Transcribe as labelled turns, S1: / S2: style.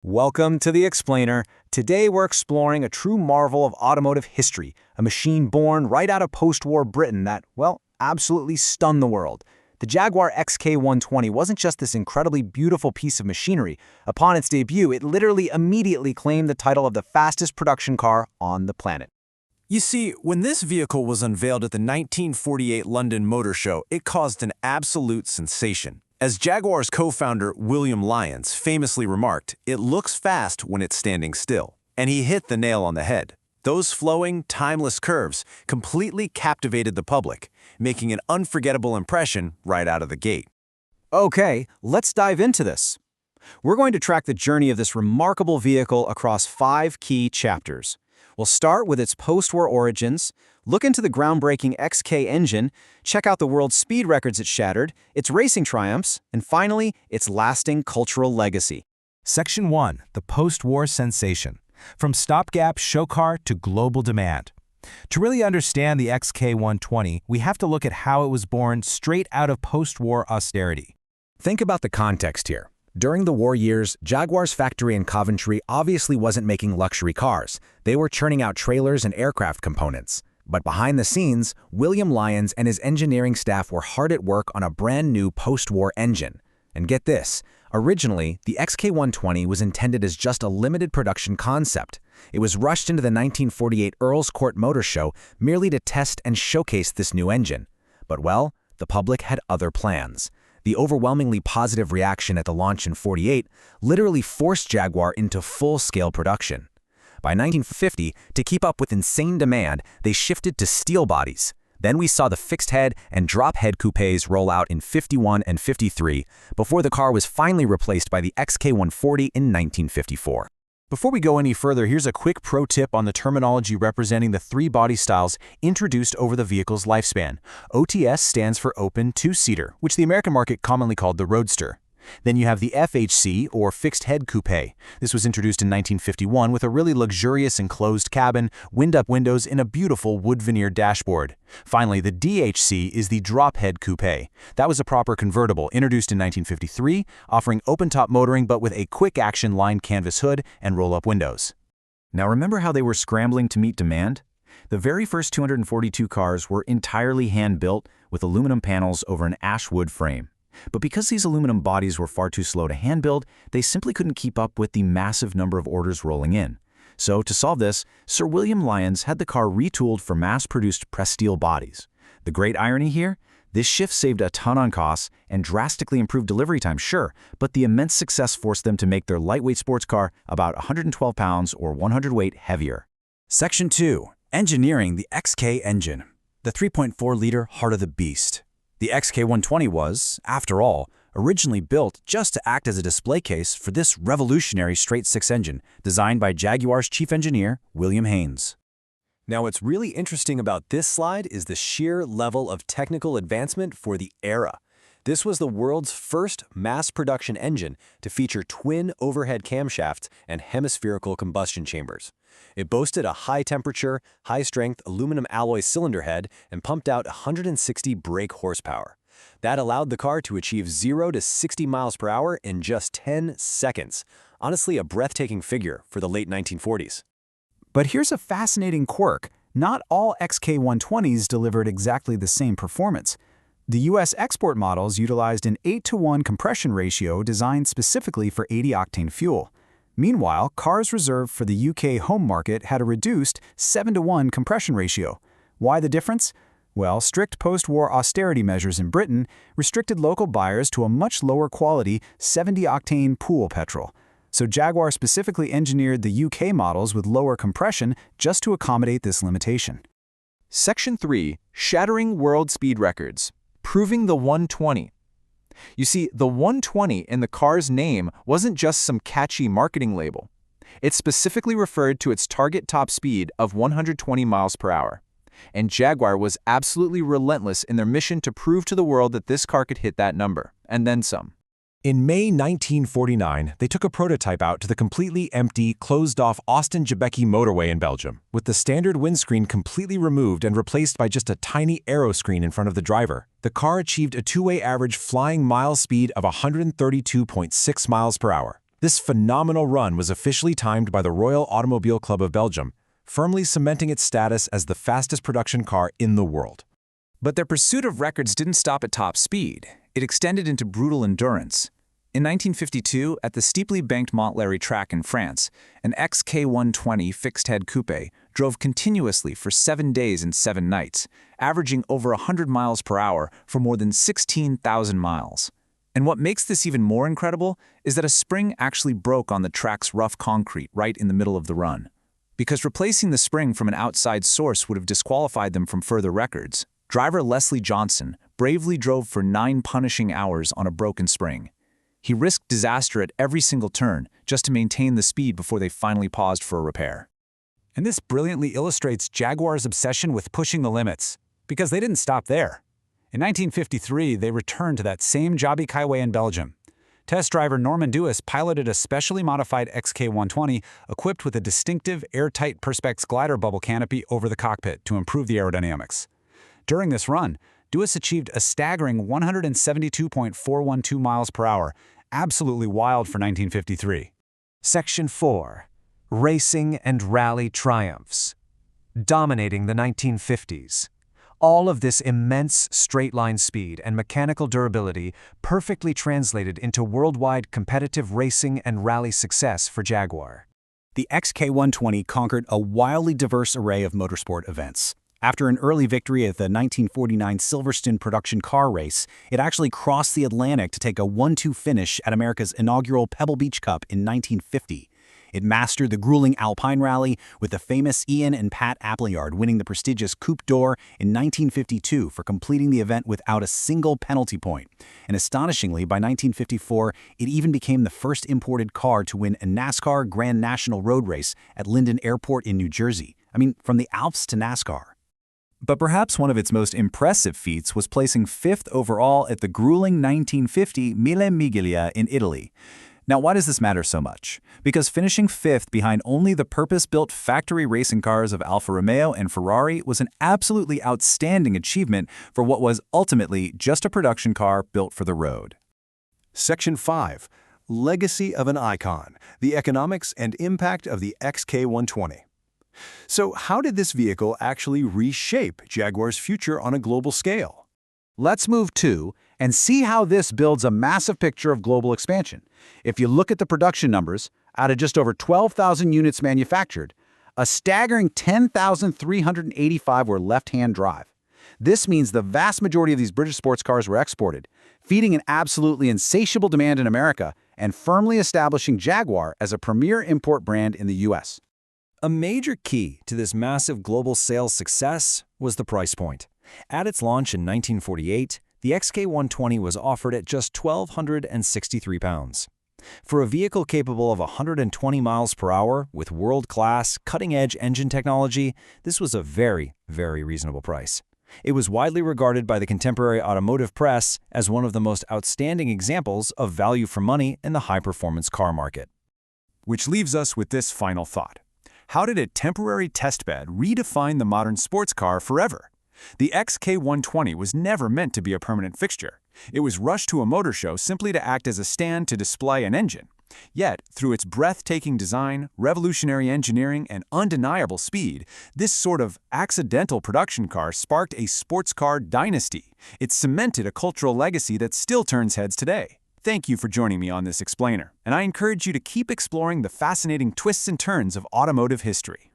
S1: Welcome to The Explainer. Today we're exploring a true marvel of automotive history, a machine born right out of post-war Britain that, well, absolutely stunned the world. The Jaguar XK120 wasn't just this incredibly beautiful piece of machinery. Upon its debut, it literally immediately claimed the title of the fastest production car on the planet.
S2: You see, when this vehicle was unveiled at the 1948 London Motor Show, it caused an absolute sensation. As Jaguar's co-founder William Lyons famously remarked, "It looks fast when it's standing still." And he hit the nail on the head. Those flowing, timeless curves completely captivated the public, making an unforgettable impression right out of the gate.
S1: Okay, let's dive into this. We're going to track the journey of this remarkable vehicle across 5 key chapters. We'll start with its post-war origins, look into the groundbreaking XK engine, check out the world speed records it shattered, its racing triumphs, and finally, its lasting cultural legacy.
S3: Section 1. The Post-War Sensation. From stopgap show car to global demand. To really understand the XK120, we have to look at how it was born straight out of post-war austerity.
S1: Think about the context here. During the war years, Jaguar's factory in Coventry obviously wasn't making luxury cars. They were churning out trailers and aircraft components. But behind the scenes, William Lyons and his engineering staff were hard at work on a brand new post-war engine. And get this, originally, the XK120 was intended as just a limited production concept. It was rushed into the 1948 Earl's Court Motor Show merely to test and showcase this new engine. But well, the public had other plans. The overwhelmingly positive reaction at the launch in '48 literally forced Jaguar into full-scale production. By 1950, to keep up with insane demand, they shifted to steel bodies. Then we saw the fixed-head and drop-head coupés roll out in '51 and '53, before the car was finally replaced by the XK140 in 1954.
S3: Before we go any further, here's a quick pro tip on the terminology representing the 3 body styles introduced over the vehicle's lifespan. OTS stands for Open Two-Seater, which the American market commonly called the Roadster. Then you have the FHC, or Fixed Head Coupe. This was introduced in 1951 with a really luxurious enclosed cabin, wind-up windows, and a beautiful wood veneer dashboard. Finally, the DHC is the Drop Head Coupe. That was a proper convertible, introduced in 1953, offering open-top motoring but with a quick-action lined canvas hood and roll-up windows.
S1: Now remember how they were scrambling to meet demand? The very first 242 cars were entirely hand-built with aluminum panels over an ash wood frame. But because these aluminum bodies were far too slow to hand-build, they simply couldn't keep up with the massive number of orders rolling in. So to solve this, Sir William Lyons had the car retooled for mass-produced pressed steel bodies. The great irony here? This shift saved a ton on costs and drastically improved delivery time, sure, but the immense success forced them to make their lightweight sports car about 112 pounds or 100 weight heavier. Section 2. Engineering the XK engine. The 3.4-liter heart of the beast. The XK120 was, after all, originally built just to act as a display case for this revolutionary straight-six engine designed by Jaguar's chief engineer, William Haynes.
S2: Now, what's really interesting about this slide is the sheer level of technical advancement for the era. This was the world's first mass-production engine to feature twin overhead camshafts and hemispherical combustion chambers. It boasted a high-temperature, high-strength aluminum alloy cylinder head and pumped out 160 brake horsepower. That allowed the car to achieve 0 to 60 miles per hour in just 10 seconds. Honestly, a breathtaking figure for the late 1940s.
S1: But here's a fascinating quirk. Not all XK120s delivered exactly the same performance. The U.S. export models utilized an 8-to-1 compression ratio designed specifically for 80-octane fuel. Meanwhile, cars reserved for the UK home market had a reduced 7-to-1 compression ratio. Why the difference? Well, strict post-war austerity measures in Britain restricted local buyers to a much lower quality 70-octane pool petrol. So Jaguar specifically engineered the UK models with lower compression just to accommodate this limitation.
S3: Section 3. Shattering world speed records. Proving the 120. You see, the 120 in the car's name wasn't just some catchy marketing label. It specifically referred to its target top speed of 120 miles per hour. And Jaguar was absolutely relentless in their mission to prove to the world that this car could hit that number, and then some.
S2: In May 1949, they took a prototype out to the completely empty, closed-off Austin-Gebecki motorway in Belgium, with the standard windscreen completely removed and replaced by just a tiny aero screen in front of the driver. The car achieved a two-way average flying mile speed of 132.6 miles per hour.
S3: This phenomenal run was officially timed by the Royal Automobile Club of Belgium, firmly cementing its status as the fastest production car in the world.
S4: But their pursuit of records didn't stop at top speed. It extended into brutal endurance. In 1952, at the steeply banked Montlhéry track in France, an XK120 fixed-head coupe drove continuously for 7 days and 7 nights, averaging over 100 miles per hour for more than 16,000 miles. And what makes this even more incredible is that a spring actually broke on the track's rough concrete right in the middle of the run. Because replacing the spring from an outside source would have disqualified them from further records, driver Leslie Johnson bravely drove for 9 punishing hours on a broken spring. He risked disaster at every single turn just to maintain the speed before they finally paused for a repair.
S5: And this brilliantly illustrates Jaguar's obsession with pushing the limits, because they didn't stop there. In 1953, they returned to that same Joby Highway in Belgium. Test driver Norman Dewis piloted a specially modified XK120 equipped with a distinctive airtight Perspex glider bubble canopy over the cockpit to improve the aerodynamics. During this run, Dewis achieved a staggering 172.412 miles per hour, absolutely wild for 1953.
S2: Section 4. Racing and Rally Triumphs. Dominating the 1950s. All of this immense straight-line speed and mechanical durability perfectly translated into worldwide competitive racing and rally success for Jaguar.
S6: The XK120 conquered a wildly diverse array of motorsport events. After an early victory at the 1949 Silverstone production car race, it actually crossed the Atlantic to take a 1-2 finish at America's inaugural Pebble Beach Cup in 1950. It mastered the grueling Alpine Rally, with the famous Ian and Pat Appleyard winning the prestigious Coupe d'Or in 1952 for completing the event without a single penalty point. And astonishingly, by 1954, it even became the first imported car to win a NASCAR Grand National Road Race at Linden Airport in New Jersey. I mean, from the Alps to NASCAR.
S3: But perhaps one of its most impressive feats was placing 5th overall at the grueling 1950 Mille Miglia in Italy. Now, why does this matter so much? Because finishing 5th behind only the purpose-built factory racing cars of Alfa Romeo and Ferrari was an absolutely outstanding achievement for what was ultimately just a production car built for the road.
S7: Section 5. Legacy of an Icon, the Economics and Impact of the XK120. So how did this vehicle actually reshape Jaguar's future on a global scale?
S5: Let's move to and see how this builds a massive picture of global expansion. If you look at the production numbers, out of just over 12,000 units manufactured, a staggering 10,385 were left-hand drive. This means the vast majority of these British sports cars were exported, feeding an absolutely insatiable demand in America and firmly establishing Jaguar as a premier import brand in the US.
S2: A major key to this massive global sales success was the price point. At its launch in 1948, the XK120 was offered at just £1,263. For a vehicle capable of 120 miles per hour with world-class, cutting-edge engine technology, this was a very, very reasonable price. It was widely regarded by the contemporary automotive press as one of the most outstanding examples of value for money in the high-performance car market.
S3: Which leaves us with this final thought. How did a temporary testbed redefine the modern sports car forever? The XK120 was never meant to be a permanent fixture. It was rushed to a motor show simply to act as a stand to display an engine. Yet, through its breathtaking design, revolutionary engineering, and undeniable speed, this sort of accidental production car sparked a sports car dynasty. It cemented a cultural legacy that still turns heads today. Thank you for joining me on this explainer, and I encourage you to keep exploring the fascinating twists and turns of automotive history.